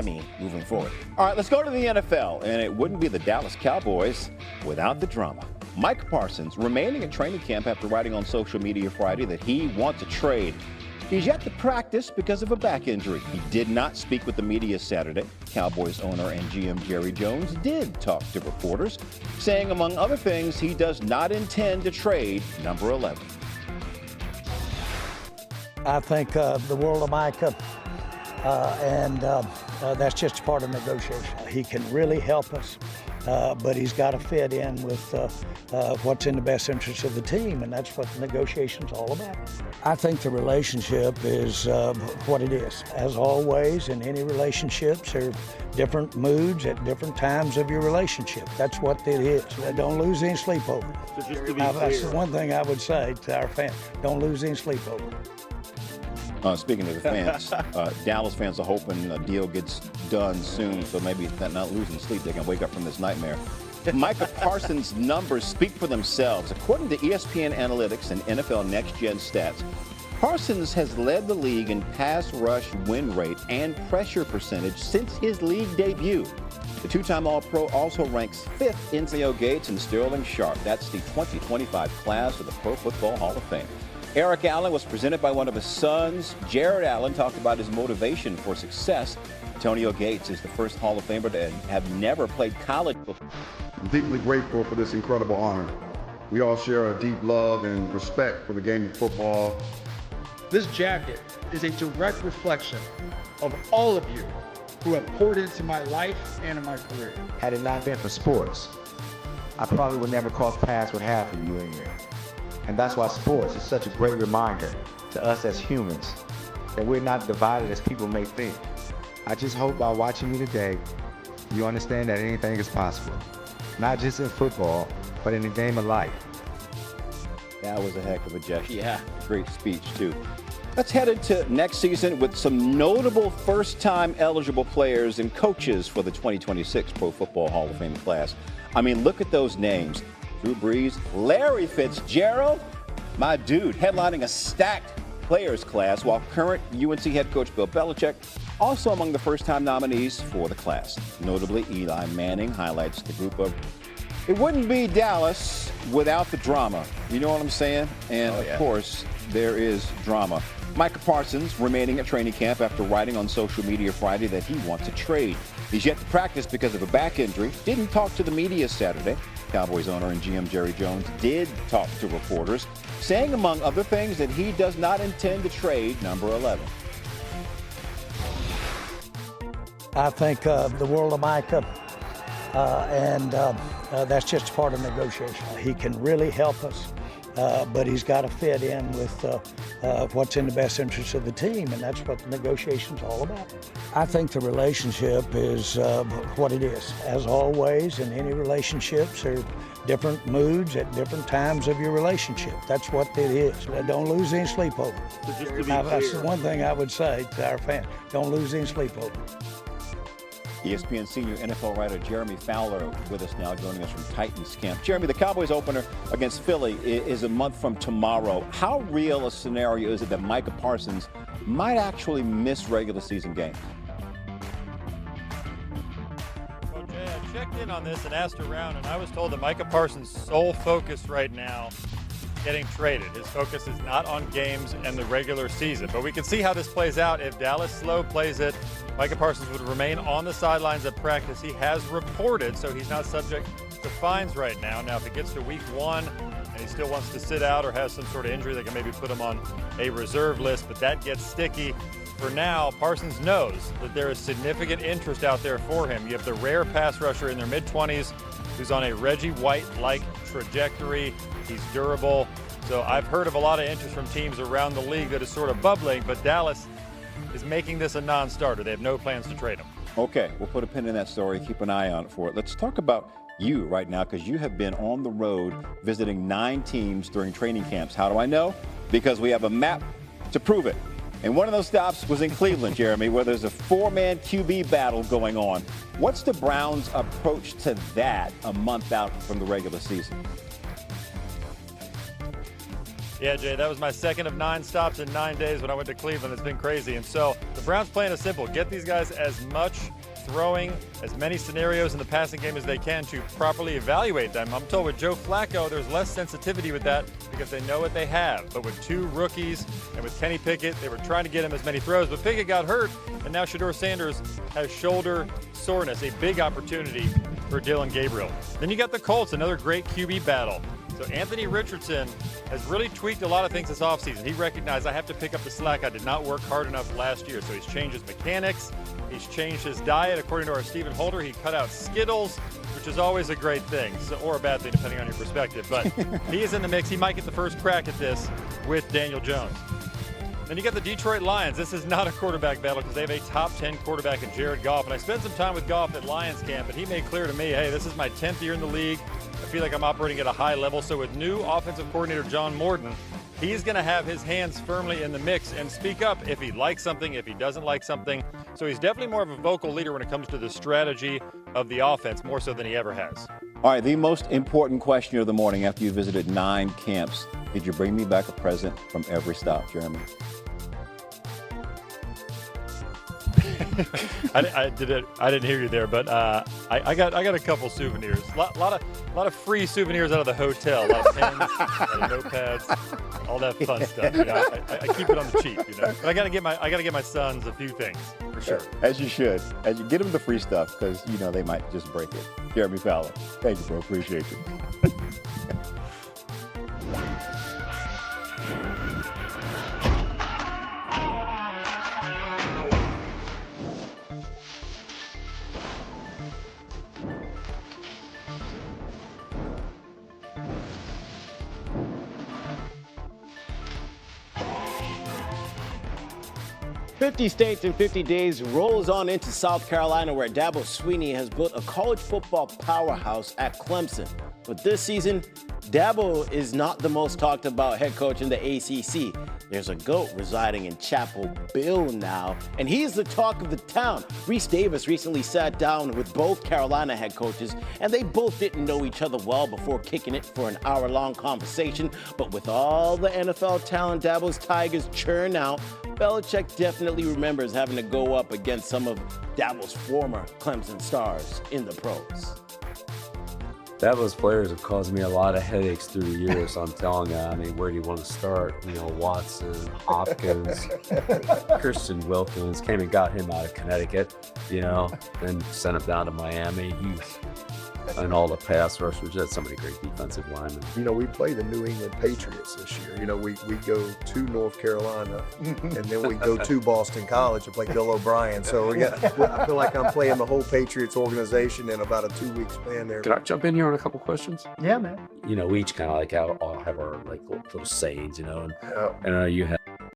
Emmy moving forward. All right, let's go to the NFL, and it wouldn't be the Dallas Cowboys without the drama. Micah Parsons remaining at training camp after writing on social media Friday that he wants a trade. He's yet to practice because of a back injury. He did not speak with the media Saturday. Cowboys owner and GM Jerry Jones did talk to reporters, saying, among other things, he does not intend to trade number 11. I think the world of Micah, and that's just part of negotiation. He can really help us, but he's got to fit in with what's in the best interest of the team, and that's what the negotiation's all about. I think the relationship is what it is. As always, in any relationships, there are different moods at different times of your relationship. That's what it is. Don't lose any sleep over it. So just to be That's clear, the one thing I would say to our fans. Don't lose any sleep over it. Speaking of the fans, Dallas fans are hoping a deal gets done soon, so maybe they're not losing sleep. They can wake up from this nightmare. Micah Parsons' numbers speak for themselves. According to ESPN Analytics and NFL Next Gen Stats, Parsons has led the league in pass rush win rate and pressure percentage since his league debut. The two-time All-Pro also ranks 5th in Theo Gates and Sterling Sharp. That's the 2025 class of the Pro Football Hall of Fame. Eric Allen was presented by one of his sons. Jared Allen talked about his motivation for success. Antonio Gates is the first Hall of Famer to have never played college before. I'm deeply grateful for this incredible honor. We all share a deep love and respect for the game of football. This jacket is a direct reflection of all of you who have poured into my life and in my career. Had it not been for sports, I probably would never cross paths with half of you in here. And that's why sports is such a great reminder to us as humans that we're not divided as people may think. I just hope by watching me today, you understand that anything is possible. Not just in football, but in the game of life. That was a heck of a gesture. Yeah. Great speech, too. Let's head into next season with some notable first-time eligible players and coaches for the 2026 Pro Football Hall of Fame class. I mean, look at those names. Drew Brees, Larry Fitzgerald, my dude, headlining a stacked players class, while current UNC head coach Bill Belichick also among the first-time nominees for the class. Notably, Eli Manning highlights the group of, it wouldn't be Dallas without the drama. You know what I'm saying? And, of course, there is drama. Micah Parsons remaining at training camp after writing on social media Friday that he wants a trade. He's yet to practice because of a back injury. Didn't talk to the media Saturday. Cowboys owner and GM Jerry Jones did talk to reporters, saying, among other things, that he does not intend to trade number 11. I think the world of Micah, and that's just part of negotiation. He can really help us, but he's got to fit in with what's in the best interest of the team, and that's what the negotiation's all about. I think the relationship is what it is. As always, in any relationships, there are different moods at different times of your relationship. That's what it is. Don't lose any sleep over it. so just to be That's the clear, one thing I would say to our fans. Don't lose any sleep over it. ESPN senior NFL writer Jeremy Fowler with us now, joining us from Titans camp. Jeremy, the Cowboys opener against Philly is a month from tomorrow. How real a scenario is it that Micah Parsons might actually miss regular season games? Well, Jay, I checked in on this and asked around, and I was told that Micah Parsons' sole focus right now getting traded. His focus is not on games and the regular season. But we can see how this plays out. If Dallas slow plays it, Micah Parsons would remain on the sidelines at practice. He has reported, so he's not subject to fines right now. Now, if it gets to week 1 and he still wants to sit out or has some sort of injury that can maybe put him on a reserve list, but that gets sticky. For now, Parsons knows that there is significant interest out there for him. You have the rare pass rusher in their mid-20s who's on a Reggie White-like trajectory. He's durable. So I've heard of a lot of interest from teams around the league that is sort of bubbling, but Dallas is making this a non-starter. They have no plans to trade him. Okay, we'll put a pin in that story. Keep an eye on it for it. Let's talk about you right now, because you have been on the road visiting 9 teams during training camps. How do I know? Because we have a map to prove it. And one of those stops was in Cleveland, Jeremy, where there's a 4-man QB battle going on. What's the Browns' approach to that a month out from the regular season? Yeah, Jay, that was my second of 9 stops in 9 days when I went to Cleveland. It's been crazy. And so the Browns' plan is simple. Get these guys as much throwing, as many scenarios in the passing game as they can to properly evaluate them. I'm told with Joe Flacco, there's less sensitivity with that because they know what they have. But with 2 rookies and with Kenny Pickett, they were trying to get him as many throws. But Pickett got hurt, and now Shedeur Sanders has shoulder soreness, a big opportunity for Dylan Gabriel. Then you got the Colts, another great QB battle. So Anthony Richardson has really tweaked a lot of things this offseason. He recognized I have to pick up the slack. I did not work hard enough last year. So he's changed his mechanics. He's changed his diet. According to our Stephen Holder, he cut out Skittles, which is always a great thing, or a bad thing depending on your perspective. But he is in the mix. He might get the first crack at this with Daniel Jones. Then you got the Detroit Lions. This is not a quarterback battle because they have a top 10 quarterback in Jared Goff. And I spent some time with Goff at Lions camp, and he made clear to me, hey, this is my 10th year in the league. I feel like I'm operating at a high level. So with new offensive coordinator John Morton, he's going to have his hands firmly in the mix and speak up if he likes something, if he doesn't like something. So he's definitely more of a vocal leader when it comes to the strategy of the offense, more so than he ever has. All right, the most important question of the morning after you visited 9 camps. Did you bring me back a present from every stop, Jeremy? I didn't hear you there, but I got a couple souvenirs. A lot of free souvenirs out of the hotel. A lot of pens, a lot of notepads, all that fun stuff. You know, I keep it on the cheap, you know. But I gotta get my sons a few things for sure. As you should. As you get them the free stuff, because you know they might just break it. Jeremy Fowler, thank you, bro. Appreciate you. 50 states in 50 days rolls on into South Carolina, where Dabo Swinney has built a college football powerhouse at Clemson. But this season, Dabo is not the most talked about head coach in the ACC. There's a GOAT residing in Chapel Hill now, and he's the talk of the town. Reese Davis recently sat down with both Carolina head coaches, and they both didn't know each other well before kicking it for an hour-long conversation. But with all the NFL talent Dabo's Tigers churn out, Belichick definitely remembers having to go up against some of Dabo's former Clemson stars in the pros. Dabo's players have caused me a lot of headaches through the years. I'm telling you, I mean, where do you want to start? You know, Watson, Hopkins, Christian Wilkins, came and got him out of Connecticut, you know, then sent him down to Miami. And all the pass rushers, had so many great defensive linemen. You know, we play the New England Patriots this year. You know, we go to North Carolina, and then we go to Boston College to play Bill O'Brien. So I feel like I'm playing the whole Patriots organization in about a 2-week span there. Can I jump in here on a couple questions? Yeah, man. You know, we each kind of like all have our like little sayings, you know, and you have